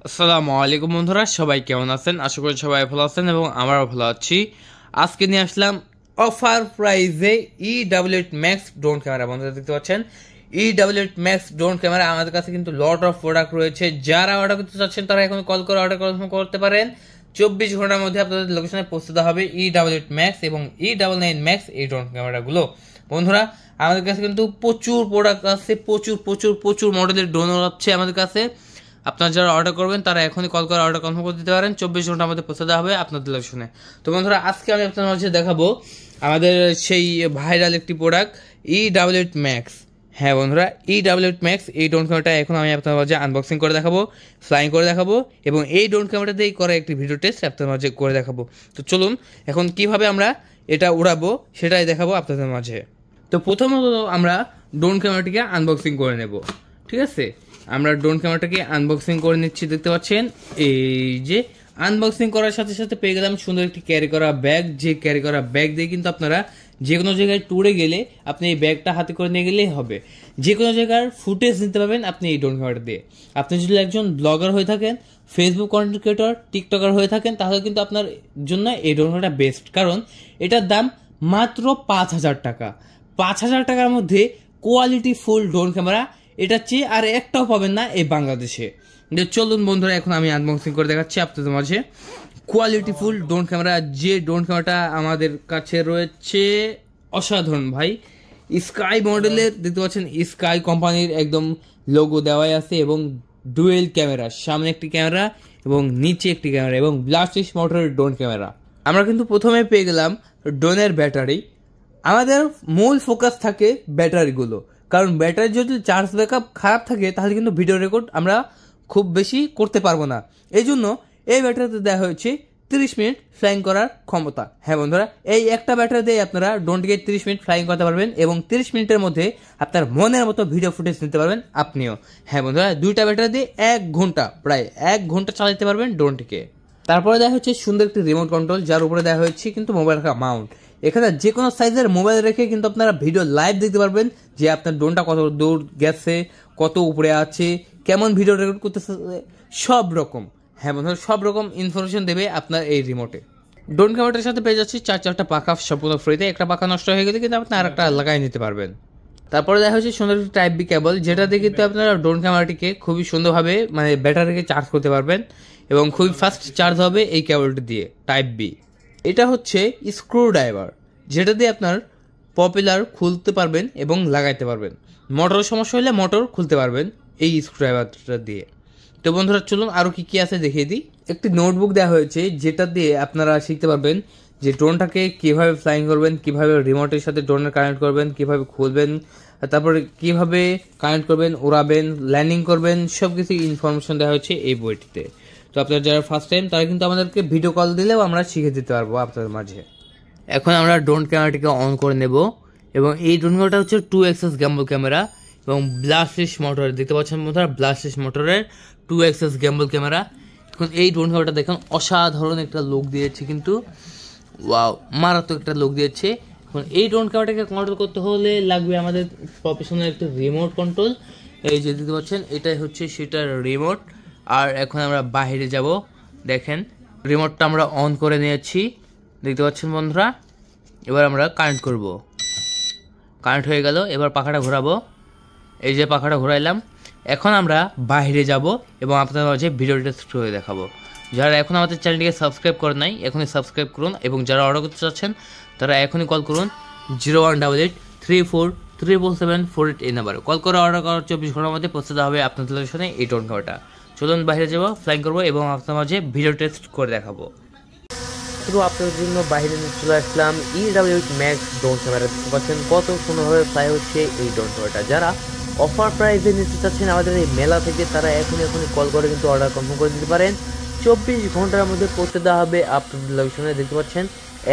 আসসালামু আলাইকুম বন্ধুরা, সবাই কেমন আছেন? আশা করি সবাই ভালো আছেন এবং আমরাও ভালো আছি। আজকে নিয়ে আসলাম অফার প্রাইজে ই88 ম্যাক্স ড্রোন ক্যামেরা। বন্ধুরা দেখতে পাচ্ছেন ই88 ম্যাক্স ড্রোন ক্যামেরা আমাদের কাছে কিন্তু লট অফ প্রোডাক্ট রয়েছে। যারা অর্ডার করতে চাচ্ছেন তারা এখন কল করে অর্ডার করতে পারেন। 24 ঘন্টার মধ্যে আপনাদের লোকেশনে পৌঁছে দেওয়া হবে ই88 ম্যাক্স এবং ই99 ম্যাক্স এই ড্রোন ক্যামেরাগুলো। বন্ধুরা আমাদের কাছে কিন্তু প্রচুর প্রোডাক্ট আছে, প্রচুর প্রচুর প্রচুর মডেলের ড্রোন আছে আমাদের কাছে। আপনারা যারা অর্ডার করবেন তারা এখনই কল করে অর্ডার কনফার্ম করে দিতে পারেন। 24 ঘন্টার মধ্যে পৌঁছে দেওয়া হবে আপনাদের লোকেশনে। তো বন্ধুরা আজকে আমি আপনাদের মাঝে দেখাবো আমাদের সেই ভাইরাল একটি প্রোডাক্ট ই88 ম্যাক্স। হ্যাঁ বন্ধুরা, ই88 ম্যাক্স এই ড্রোন ক্যামেরাটা এখন আমি আপনাদের মাঝে আনবক্সিং করে দেখাবো, ফ্লাইং করে দেখাবো এবং এই ড্রোন ক্যামেরাটা দিয়েই করা একটি ভিডিও টেস্ট আপনাদের মাঝে করে দেখাবো। তো চলুন এখন কিভাবে আমরা এটা উড়াবো সেটাই দেখাবো আপনাদের মাঝে। তো প্রথমত আমরা ড্রোন ক্যামেরাটিকে আনবক্সিং করে নেব। ঠিক আছে, আমরা ড্রোন ক্যামেরাটাকে আনবক্সিং করে নিচ্ছি। দেখতে পাচ্ছেন এই যে আনবক্সিং করার সাথে সাথে পেয়ে গেলাম সুন্দর একটি ক্যারি করা ব্যাগ। যে ক্যারি করা ব্যাগ দিয়ে কিন্তু আপনারা যে কোনো জায়গায় ট্যুরে গেলে আপনি এই ব্যাগটা হাতে করে নিয়ে গেলেই হবে। যে কোনো জায়গার ফুটেজ নিতে পারবেন আপনি এই ড্রোন ক্যামেরাটা দিয়ে। আপনি যদি একজন ব্লগার হয়ে থাকেন, ফেসবুক কন্টেন্ট ক্রিয়েটর, টিকটকার হয়ে থাকেন, তাহলে কিন্তু আপনার জন্য এই ড্রোন ক্যামেরাটা বেস্ট। কারণ এটার দাম মাত্র 5,000 টাকা। 5,000 টাকার মধ্যে কোয়ালিটি ফুল ড্রোন ক্যামেরা এটা চেয়ে আর একটাও পাবেন না এই বাংলাদেশে। চলুন বন্ধুরা এখন আমি আনবক্সিং করে দেখাচ্ছি আপনাদের মাঝে কোয়ালিটি ফুল ড্রোন ক্যামেরা। যে ড্রোন ক্যামেরাটা আমাদের কাছে রয়েছে অসাধারণ ভাই, স্কাই মডেলের। দেখতে পাচ্ছেন স্কাই কোম্পানির একদম লোগো দেওয়াই আছে এবং ডুয়েল ক্যামেরা, সামনে একটি ক্যামেরা এবং নিচে একটি ক্যামেরা এবং ব্লাস্টিশ মোটরের ড্রোন ক্যামেরা। আমরা কিন্তু প্রথমে পেয়ে গেলাম ড্রোনের ব্যাটারি। আমাদের মূল ফোকাস থাকে ব্যাটারিগুলো, কারণ ব্যাটারি যদি চার্জ ব্যাকআপ খারাপ থাকে তাহলে কিন্তু ভিডিও রেকর্ড আমরা খুব বেশি করতে পারবো না। এই জন্য এই ব্যাটারিতে দেওয়া হয়েছে 30 মিনিট ফ্লাইং করার ক্ষমতা। হ্যাঁ বন্ধুরা, এই একটা ব্যাটারি দিয়ে আপনারা ড্রোনটিকে 30 মিনিট ফ্লাইং করতে পারবেন এবং 30 মিনিটের মধ্যে আপনার মনের মতো ভিডিও ফুটেজ নিতে পারবেন আপনিও। হ্যাঁ বন্ধুরা, দুইটা ব্যাটারি দিয়ে 1 ঘন্টা, প্রায় 1 ঘন্টা চালাতে পারবেন ড্রোনটিকে। তারপরে দেওয়া হচ্ছে সুন্দর একটি রিমোট কন্ট্রোল, যার উপরে দেওয়া হয়েছে কিন্তু মোবাইল রাখা মাউন্ট। এখানে যে কোনো সাইজের মোবাইল রেখে কিন্তু আপনারা ভিডিও লাইভ দেখতে পারবেন যে আপনার ড্রোনটা কত দূর গেছে, কত উপরে আছে, কেমন ভিডিও রেকর্ড করতেছে, সব রকম। হ্যাঁ বন্ধুরা, সব রকম ইনফরমেশন দেবে আপনার এই রিমোটে। ড্রোন ক্যামেরাটার সাথে পেয়ে যাচ্ছে 4টা পাখা সম্পূর্ণ ফ্রিতে। একটা পাখা নষ্ট হয়ে গেলে কিন্তু আপনি আরেকটা লাগাই নিতে পারবেন। তারপরে দেখা হচ্ছে সুন্দর একটি টাইপ বি কেবল, যেটা দিয়ে কিন্তু আপনারা ড্রোন ক্যামেরাটিকে খুবই সুন্দরভাবে মানে ব্যাটারিকে চার্জ করতে পারবেন এবং খুবই ফাস্ট চার্জ হবে এই কেবলটি দিয়ে। টাইপ বি এটা হচ্ছে স্ক্রু ড্রাইভার, যেটা দিয়ে আপনার পপুলার খুলতে পারবেন এবং লাগাইতে পারবেন। মোটরের সমস্যা হলে মোটর খুলতে পারবেন এই স্ক্রু ড্রাইভারটা দিয়ে। তো বন্ধুরা চলুন আরও কী কী আছে দেখিয়ে দিই। একটি নোটবুক দেওয়া হয়েছে যেটা দিয়ে আপনারা শিখতে পারবেন যে ড্রোনটাকে কীভাবে ফ্লাইং করবেন, কীভাবে রিমোটের সাথে ড্রোনের কানেক্ট করবেন, কীভাবে খুলবেন, তারপরে কীভাবে কানেক্ট করবেন, উড়াবেন, ল্যান্ডিং করবেন, সব কিছু ইনফরমেশন দেওয়া হয়েছে এই বইটিতে। তো আপনারা যারা ফার্স্ট টাইম তারা কিন্তু আমাদেরকে ভিডিও কল দিলেও আমরা শিখে দিতে পারবো আপনাদের মাঝে। এখন আমরা ড্রোন ক্যামেরাটিকে অন করে নেব এবং এই ড্রোন ক্যামেরাটা হচ্ছে 2 এক্সেস গ্যাম্বল ক্যামেরা এবং ব্লাস্টিশ মোটর। দেখতে পাচ্ছেন বন্ধুরা, ব্লাস্টিশ মোটরের 2 এক্সেস গ্যাম্বল ক্যামেরা। এখন এই ড্রোন ক্যামেরাটা দেখুন অসাধারণ একটা লুক দিয়েছে, কিন্তু ওয়াও মারাত্মক একটা লুক দিয়েছে। এখন এই ড্রোন ক্যামেরাটাকে কন্ট্রোল করতে হলে লাগবে আমাদের প্রফেশনাল একটা রিমোট কন্ট্রোল। এই যে দেখতে পাচ্ছেন এটাই হচ্ছে সেটার রিমোট। আর এখন আমরা বাইরে যাব, দেখেন রিমোটটা আমরা অন করে নিয়েছি, দেখতে পাচ্ছেন বন্ধুরা। এবার আমরা কানেক্ট করব, কানেক্ট হয়ে গেল। এবার পাখাটা ঘোরাবো, এই যে পাখাটা ঘোরাইলাম। এখন আমরা বাইরে যাব এবং আপনাদের মাঝে ভিডিও টেস্ট করে দেখাবো। যারা এখন আমাদের চ্যানেলটিকে সাবস্ক্রাইব করে নাই এখনই সাবস্ক্রাইব করুন এবং যারা অর্ডার করতে চাচ্ছেন তারা এখনই কল করুন 018834377748 এই নাম্বারে কল করে অর্ডার করার 24 ঘন্টার মধ্যে পৌঁছে দেওয়া হবে আপনাদের লোকেশনে এই ড্রোন ক্যামেরাটা। চলুন বাইরে যাবো, ফ্লাইং করবো এবং আপনার মাঝে ভিডিও টেস্ট করে দেখাবো। শুধু আপনাদের জন্য বাইরে নিয়ে চলে আসলাম ই88 ম্যাক্স ড্রোন ক্যামেরা। দেখতে পাচ্ছেন কত সুন্দরভাবে ফ্লাই হচ্ছে এই ড্রোন ক্যামেরাটা। যারা অফার প্রাইসে নিতে চাচ্ছেন আমাদের এই মেলা থেকে তারা এখনই কল করে কিন্তু অর্ডার কনফার্ম করে দিতে পারেন। 24 ঘন্টার মধ্যে পৌঁছে দেওয়া হবে আপনাদের লোকেশনে। দেখতে পাচ্ছেন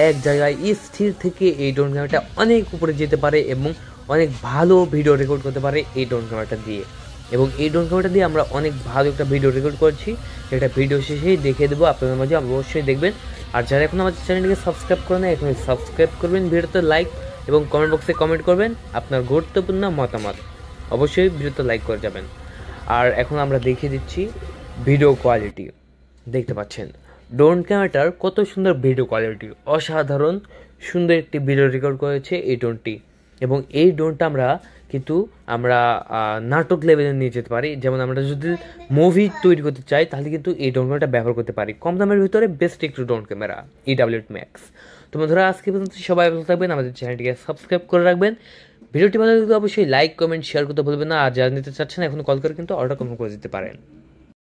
এক জায়গায় স্থির থেকে এই ড্রোন ক্যামেরাটা অনেক উপরে যেতে পারে এবং অনেক ভালো ভিডিও রেকর্ড করতে পারে এই ড্রোন ক্যামেরাটা দিয়ে। এবং এই ড্রোন ক্যামেরাটা দিয়ে আমরা অনেক ভালো একটা ভিডিও রেকর্ড করছি, যেটা ভিডিও শেষেই দেখিয়ে দেবো আপনাদের মাঝে, অবশ্যই দেখবেন। আর যারা এখন আমাদের চ্যানেলটিকে সাবস্ক্রাইব করে না এখনই সাবস্ক্রাইব করবেন, ভিডিওতে লাইক এবং কমেন্ট বক্সে কমেন্ট করবেন আপনার গুরুত্বপূর্ণ মতামত, অবশ্যই ভিডিওতে লাইক করে যাবেন। আর এখন আমরা দেখিয়ে দিচ্ছি ভিডিও কোয়ালিটি দেখতে পাচ্ছেন, ড্রোন ক্যামেরাটার কত সুন্দর ভিডিও কোয়ালিটি, অসাধারণ সুন্দর একটি ভিডিও রেকর্ড করেছে এই ড্রোনটি। এবং এই ড্রোনটা আমরা নাটক লেভেলে নিয়ে যেতে পারি। যেমন আমরা যদি মুভি তৈরি করতে চাই তাহলে কিন্তু এই ড্রোন ক্যামেরাটা ব্যবহার করতে পারি। কম দামের ভিতরে বেস্ট একটু ড্রোন ক্যামেরা EW8 Max। তো বন্ধুরা আজকে পর্যন্ত সবাই ভালো থাকবেন, আমাদের চ্যানেলটিকে সাবস্ক্রাইব করে রাখবেন। ভিডিওটি ভালো লাগলে অবশ্যই লাইক কমেন্ট শেয়ার করতে ভুলবেন না। আর যারা নিতে চাচ্ছেন এখন কল করে কিন্তু অর্ডার কনফার্ম করে দিতে পারেন।